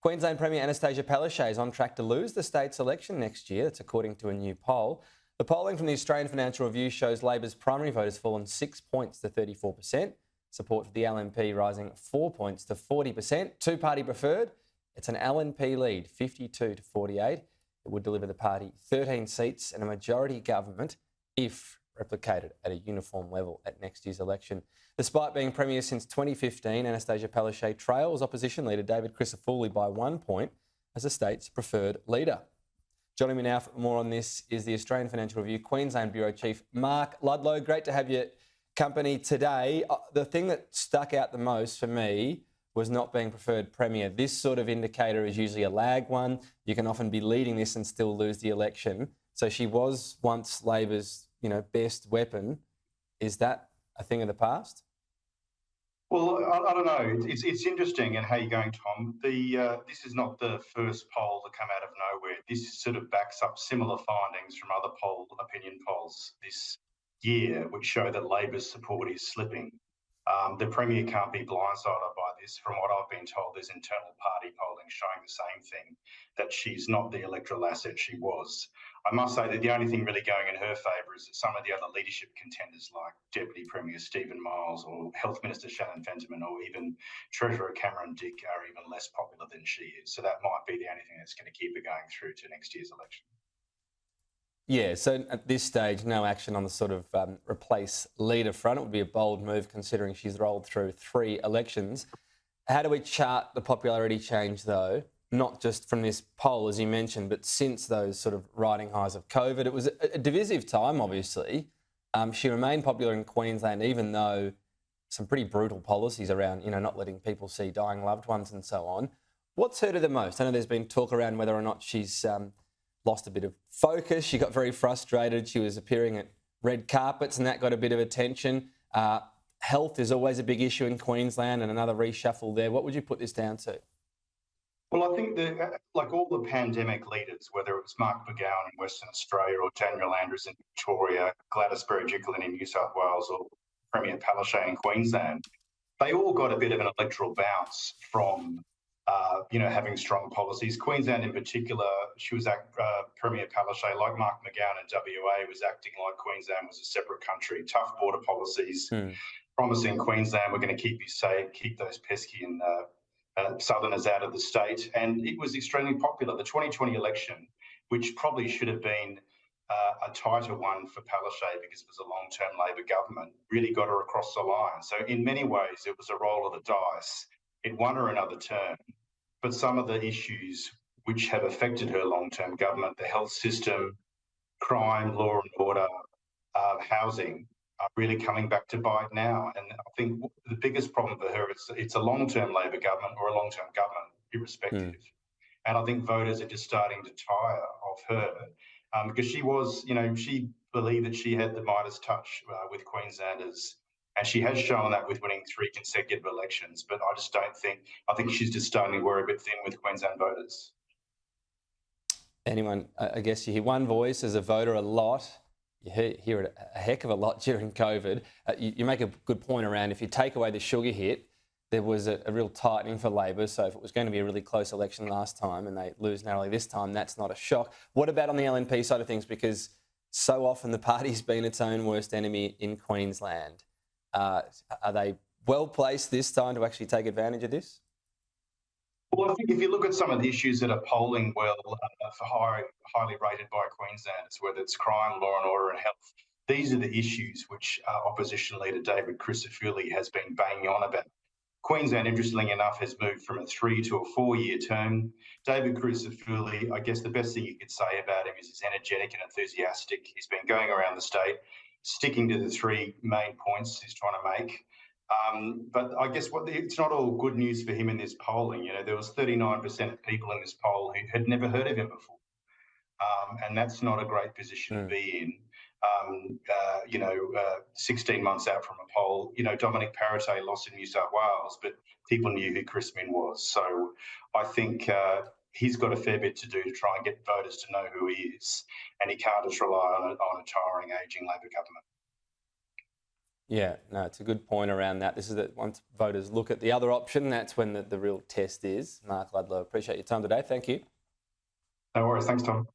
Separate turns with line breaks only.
Queensland Premier Annastacia Palaszczuk is on track to lose the state's election next year. That's according to a new poll. The polling from the Australian Financial Review shows Labor's primary vote has fallen 6 points to 34%. Support for the LNP rising 4 points to 40%. Two-party preferred. It's an LNP lead, 52 to 48. It would deliver the party 13 seats and a majority government if replicated at a uniform level at next year's election. Despite being Premier since 2015, Annastacia Palaszczuk trails opposition leader David Crisafulli by 1 point as the state's preferred leader. Joining me now for more on this is the Australian Financial Review Queensland Bureau Chief Mark Ludlow. Great to have your company today. The thing that stuck out the most for me was not being preferred Premier. This sort of indicator is usually a lag one. You can often be leading this and still lose the election. So she was once Labor's, best weapon. Is that a thing of the past?
Well, I don't know. It's interesting and how you're going, Tom. This is not the first poll to come out of nowhere. This sort of backs up similar findings from other opinion polls this year, which show that Labor's support is slipping. The Premier can't be blindsided by this. From what I've been told, there's internal party polling showing the same thing, that she's not the electoral asset she was. I must say that the only thing really going in her favour is that some of the other leadership contenders like Deputy Premier Stephen Miles or Health Minister Shannon Fentiman or even Treasurer Cameron Dick are even less popular than she is. So that might be the only thing that's going to keep her going through to next year's election.
Yeah, so at this stage, no action on the sort of replace leader front. It would be a bold move considering she's rolled through 3 elections. How do we chart the popularity change, though? Not just from this poll, as you mentioned, but since those sort of riding highs of COVID. It was a divisive time, obviously. She remained popular in Queensland, even though some pretty brutal policies around, not letting people see dying loved ones and so on. What's hurt her the most? I know there's been talk around whether or not she's lost a bit of focus. She got very frustrated. She was appearing at red carpets and that got a bit of attention. Health is always a big issue in Queensland and another reshuffle there. What would you put this down to?
Well, I think that, like all the pandemic leaders, whether it was Mark McGowan in Western Australia or Daniel Andrews in Victoria, Gladys Berejiklian in New South Wales or Premier Palaszczuk in Queensland, they all got a bit of an electoral bounce from having strong policies. Queensland in particular, she was Premier Palaszczuk, like Mark McGowan in WA, was acting like Queensland was a separate country. Tough border policies, promising Queensland, we're going to keep you safe, keep those pesky and Southerners out of the state. And it was extremely popular. The 2020 election, which probably should have been a tighter one for Palaszczuk because it was a long-term Labor government, really got her across the line. So in many ways, it was a roll of the dice. It won her another term. But some of the issues which have affected her long-term government, the health system, crime, law and order, housing, are really coming back to bite now. And I think the biggest problem for her is it's a long-term Labor government or a long-term government, irrespective. And I think voters are just starting to tire of her because she was, she believed that she had the Midas touch with Queenslanders. And she has shown that with winning 3 consecutive elections. But I think she's just starting to wear a bit thin with Queensland voters.
I guess you hear one voice as a voter a lot. You hear it a heck of a lot during COVID. You make a good point around if you take away the sugar hit, there was a real tightening for Labor. So if it was going to be a really close election last time and they lose narrowly this time, that's not a shock. What about on the LNP side of things? Because so often the party's been its own worst enemy in Queensland. Are they well placed this time to actually take advantage of this?
Well, I think if you look at some of the issues that are polling well for highly rated by Queenslanders, whether it's crime, law and order and health, these are the issues which opposition leader David Crisafulli has been banging on about. Queensland, interestingly enough, has moved from a 3 to a 4-year term. David Crisafulli, I guess the best thing you could say about him is he's energetic and enthusiastic. He's been going around the state, sticking to the 3 main points he's trying to make. But I guess it's not all good news for him in this polling. There was 39% of people in this poll who had never heard of him before. And that's not a great position to be in. 16 months out from a poll, Dominic Perrottet lost in New South Wales, but people knew who Chris Minns was. So I think he's got a fair bit to do to try and get voters to know who he is. And he can't just rely on a tiring, ageing Labor government.
Yeah, no, it's a good point around that. This is that once voters look at the other option, that's when the real test is. Mark Ludlow, appreciate your time today. Thank you.
No worries. Thanks, Tom.